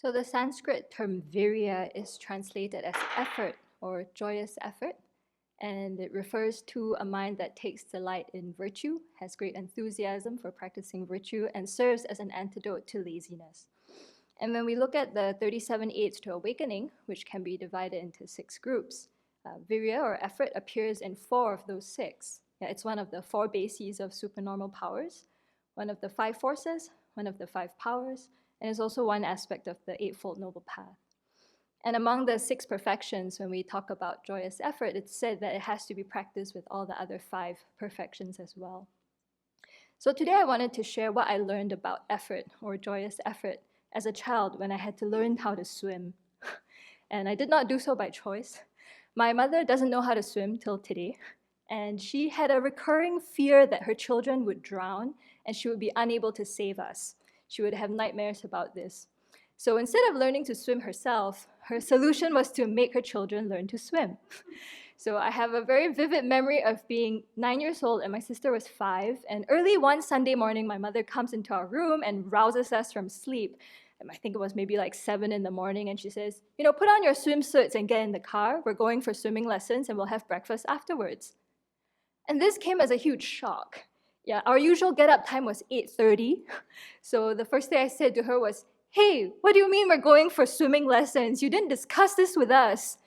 So the Sanskrit term virya is translated as effort or joyous effort, and it refers to a mind that takes delight in virtue, has great enthusiasm for practicing virtue, and serves as an antidote to laziness. And when we look at the 37 aids to awakening, which can be divided into 6 groups, virya or effort appears in 4 of those 6. Yeah, it's one of the 4 bases of supernormal powers, one of the 5 forces, one of the 5 powers, and is also one aspect of the Eightfold Noble Path. And among the 6 perfections, when we talk about joyous effort, it's said that it has to be practiced with all the other 5 perfections as well. So today I wanted to share what I learned about effort or joyous effort as a child when I had to learn how to swim. And I did not do so by choice. My mother doesn't know how to swim till today, and she had a recurring fear that her children would drown and she would be unable to save us. She would have nightmares about this. So instead of learning to swim herself, her solution was to make her children learn to swim. So I have a very vivid memory of being 9 years old and my sister was 5. And early one Sunday morning, my mother comes into our room and rouses us from sleep. I think it was maybe like 7 in the morning, and she says, put on your swimsuits and get in the car. We're going for swimming lessons and we'll have breakfast afterwards. And this came as a huge shock. Yeah, our usual get-up time was 8:30. So the first thing I said to her was, "Hey, what do you mean we're going for swimming lessons? You didn't discuss this with us."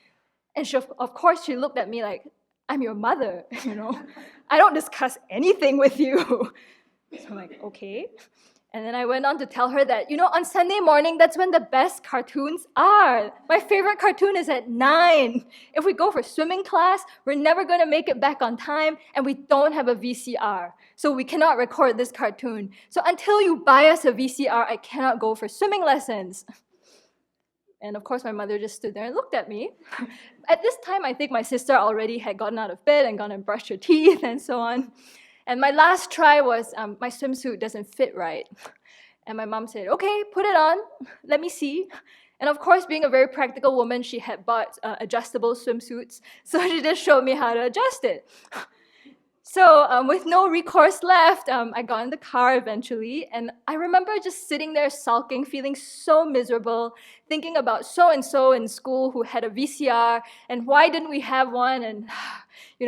And of course, she looked at me like, "I'm your mother, I don't discuss anything with you." So I'm like, okay. And then I went on to tell her that, on Sunday morning, that's when the best cartoons are. My favorite cartoon is at 9. If we go for swimming class, we're never going to make it back on time, and we don't have a VCR. So we cannot record this cartoon. So until you buy us a VCR, I cannot go for swimming lessons. And of course, my mother just stood there and looked at me. At this time, I think my sister already had gotten out of bed and gone and brushed her teeth and so on. And my last try was, my swimsuit doesn't fit right. And my mom said, "Okay, put it on, let me see." And of course, being a very practical woman, she had bought adjustable swimsuits. So she just showed me how to adjust it. So with no recourse left, I got in the car eventually. And I remember just sitting there sulking, feeling so miserable, thinking about so-and-so in school who had a VCR, and why didn't we have one? And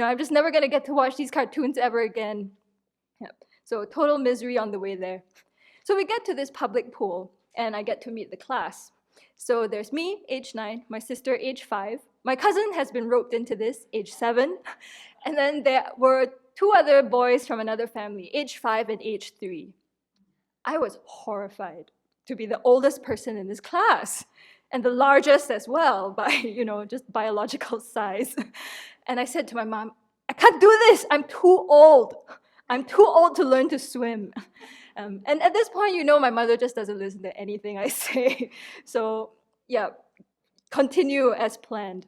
I'm just never going to get to watch these cartoons ever again. Yep. So total misery on the way there. So we get to this public pool, and I get to meet the class. So there's me, age 9, my sister, age 5. My cousin has been roped into this, age 7. And then there were 2 other boys from another family, age 5 and age 3. I was horrified to be the oldest person in this class, and the largest as well by, just biological size. And I said to my mom, "I can't do this, I'm too old. I'm too old to learn to swim." And at this point, my mother just doesn't listen to anything I say. So yeah, continue as planned.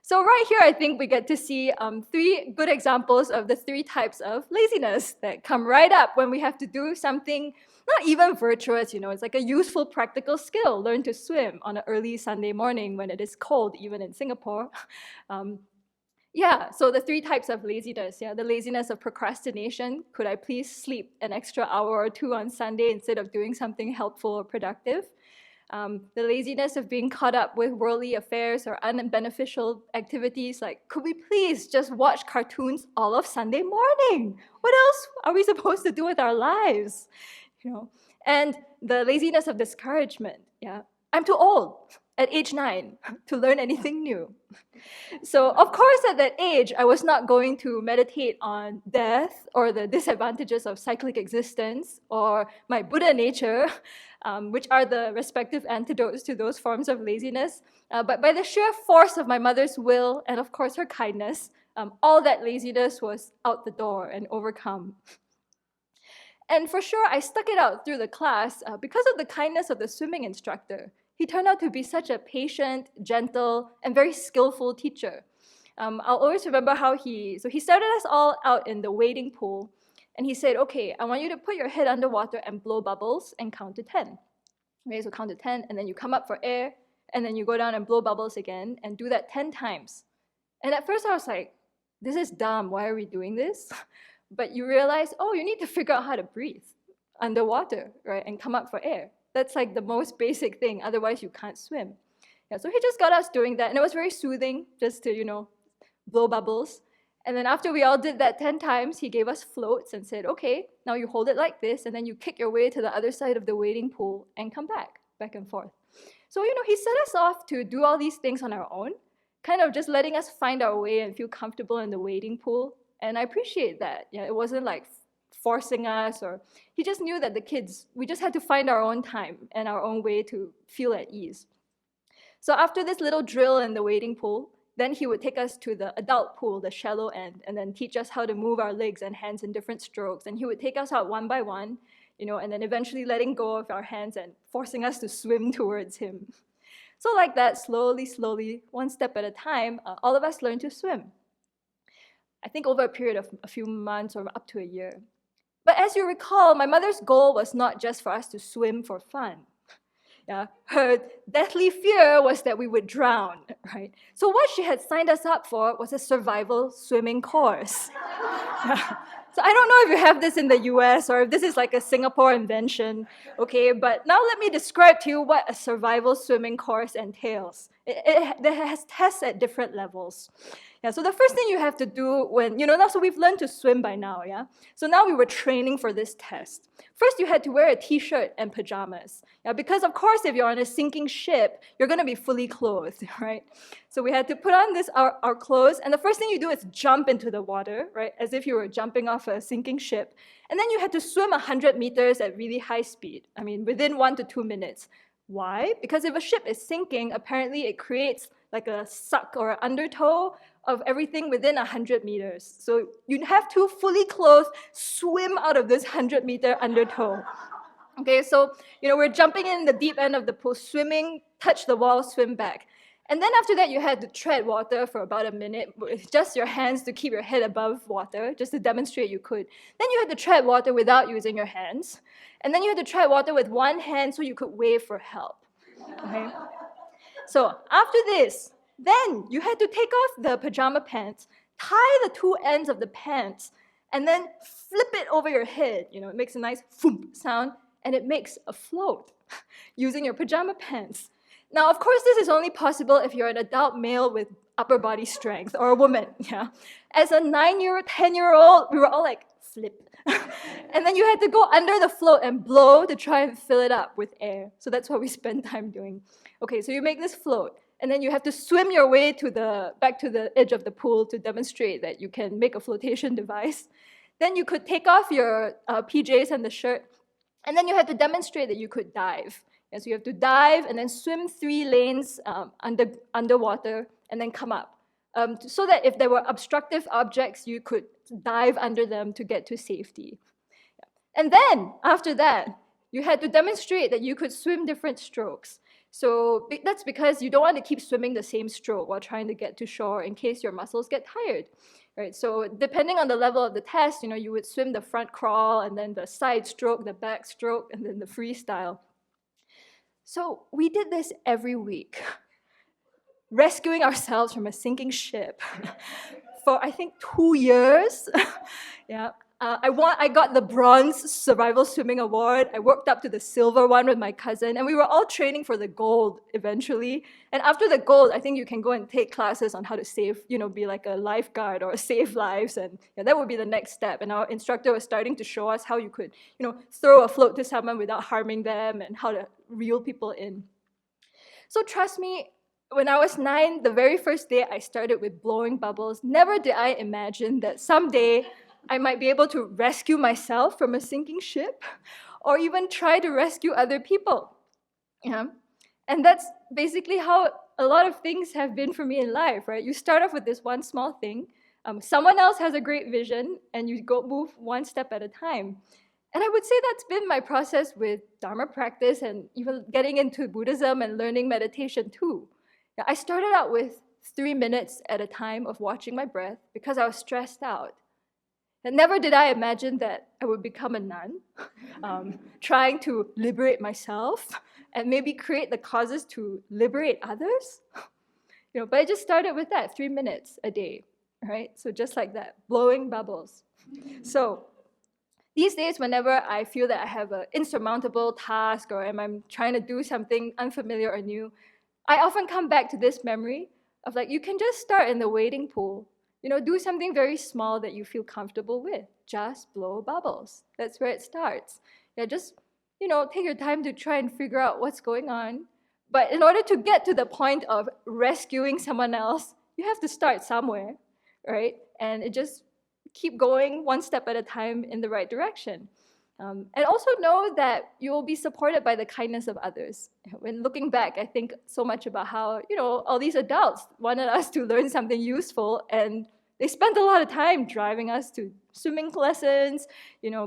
So right here, I think we get to see 3 good examples of the 3 types of laziness that come right up when we have to do something not even virtuous, it's like a useful practical skill, learn to swim on an early Sunday morning when it is cold, even in Singapore. So the 3 types of laziness. The laziness of procrastination. Could I please sleep an extra hour or 2 on Sunday instead of doing something helpful or productive? The laziness of being caught up with worldly affairs or unbeneficial activities, like, could we please just watch cartoons all of Sunday morning? What else are we supposed to do with our lives? And the laziness of discouragement. I'm too old at age 9 to learn anything new. So of course, at that age, I was not going to meditate on death or the disadvantages of cyclic existence or my Buddha nature, which are the respective antidotes to those forms of laziness. But by the sheer force of my mother's will and of course her kindness, all that laziness was out the door and overcome. And for sure, I stuck it out through the class because of the kindness of the swimming instructor. He turned out to be such a patient, gentle, and very skillful teacher. I'll always remember how he started us all out in the wading pool, and he said, "Okay, I want you to put your head underwater and blow bubbles and count to 10. Okay, so count to 10, and then you come up for air, and then you go down and blow bubbles again, and do that 10 times. And at first I was like, this is dumb, why are we doing this? But you realize, you need to figure out how to breathe underwater, right, and come up for air. That's like the most basic thing, otherwise you can't swim. Yeah, so he just got us doing that, and it was very soothing just to, blow bubbles. And then after we all did that 10 times, he gave us floats and said, okay, now you hold it like this, and then you kick your way to the other side of the wading pool and come back and forth. So, he set us off to do all these things on our own, kind of just letting us find our way and feel comfortable in the wading pool. And I appreciate that. Yeah, it wasn't like forcing us, or he just knew that the kids, we just had to find our own time and our own way to feel at ease. So after this little drill in the wading pool, then he would take us to the adult pool, the shallow end, and then teach us how to move our legs and hands in different strokes. And he would take us out one by one, and then eventually letting go of our hands and forcing us to swim towards him. So like that, slowly, one step at a time, all of us learned to swim. I think over a period of a few months or up to a year. But as you recall, my mother's goal was not just for us to swim for fun. Yeah, her deathly fear was that we would drown, right? So what she had signed us up for was a survival swimming course. Yeah. So I don't know if you have this in the US or if this is like a Singapore invention, okay? But now let me describe to you what a survival swimming course entails. It has tests at different levels. Yeah, so the first thing you have to do when, so we've learned to swim by now, yeah? So now we were training for this test. First, you had to wear a t-shirt and pajamas. Yeah, because of course, if you're on a sinking ship, you're gonna be fully clothed, right? So we had to put on our clothes, and the first thing you do is jump into the water, right? As if you were jumping off a sinking ship. And then you had to swim 100 meters at really high speed. I mean, within 1 to 2 minutes. Why? Because if a ship is sinking, apparently it creates like a suck or undertow of everything within 100 meters. So you have to, fully clothed, swim out of this 100-meter undertow. Okay, so we're jumping in the deep end of the pool, swimming, touch the wall, swim back. And then after that, you had to tread water for about a minute with just your hands to keep your head above water, just to demonstrate you could. Then you had to tread water without using your hands. And then you had to tread water with one hand so you could wave for help. Okay? So after this, then you had to take off the pajama pants, tie the two ends of the pants, and then flip it over your head. It makes a nice thump sound, and it makes a float using your pajama pants. Now, of course, this is only possible if you're an adult male with upper body strength, or a woman, yeah. As a 9-year-old, 10-year-old, we were all like, flip. And then you had to go under the float and blow to try and fill it up with air. So that's what we spend time doing. Okay, so you make this float, and then you have to swim your way back to the edge of the pool to demonstrate that you can make a flotation device. Then you could take off your PJs and the shirt, and then you had to demonstrate that you could dive. And so you have to dive and then swim 3 lanes underwater and then come up. So that if there were obstructive objects, you could dive under them to get to safety. And then, after that, you had to demonstrate that you could swim different strokes. So that's because you don't want to keep swimming the same stroke while trying to get to shore in case your muscles get tired. Right? So depending on the level of the test, you would swim the front crawl, and then the side stroke, the back stroke, and then the freestyle. So we did this every week, rescuing ourselves from a sinking ship for, I think, 2 years. Yeah. I got the bronze survival swimming award. I worked up to the silver one with my cousin, and we were all training for the gold eventually. And after the gold, I think you can go and take classes on how to save, be like a lifeguard or save lives, and that would be the next step. And our instructor was starting to show us how you could, throw a float to someone without harming them, and how to reel people in. So trust me, when I was 9, the very first day I started with blowing bubbles, never did I imagine that someday I might be able to rescue myself from a sinking ship, or even try to rescue other people. Yeah? And that's basically how a lot of things have been for me in life, right? You start off with this one small thing, someone else has a great vision, and you go move one step at a time. And I would say that's been my process with Dharma practice, and even getting into Buddhism and learning meditation too. Yeah, I started out with 3 minutes at a time of watching my breath because I was stressed out. And never did I imagine that I would become a nun, trying to liberate myself and maybe create the causes to liberate others. But I just started with that, 3 minutes a day, right? So just like that, blowing bubbles. So these days, whenever I feel that I have an insurmountable task or I'm trying to do something unfamiliar or new, I often come back to this memory of like, you can just start in the wading pool. Do something very small that you feel comfortable with. Just blow bubbles. That's where it starts. Yeah, just, take your time to try and figure out what's going on. But in order to get to the point of rescuing someone else, you have to start somewhere, right? And it just keep going one step at a time in the right direction. And also know that you will be supported by the kindness of others. When looking back, I think so much about how, all these adults wanted us to learn something useful, and they spent a lot of time driving us to swimming lessons,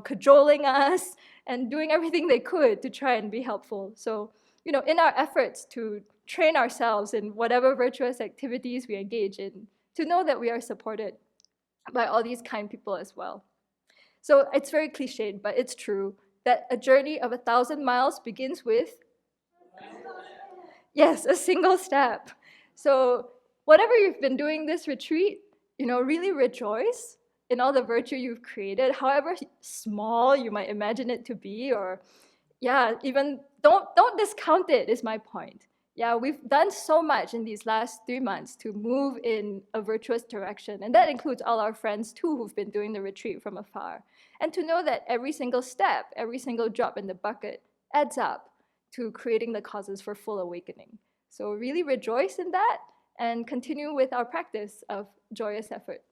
cajoling us, and doing everything they could to try and be helpful. So, in our efforts to train ourselves in whatever virtuous activities we engage in, to know that we are supported by all these kind people as well. So it's very cliched, but it's true that a journey of 1,000 miles begins with, yes, a single step. So whatever you've been doing this retreat, really rejoice in all the virtue you've created, however small you might imagine it to be, or even don't discount it, is my point. Yeah, we've done so much in these last 3 months to move in a virtuous direction, and that includes all our friends too who've been doing the retreat from afar. And to know that every single step, every single drop in the bucket adds up to creating the causes for full awakening. So really rejoice in that and continue with our practice of joyous effort.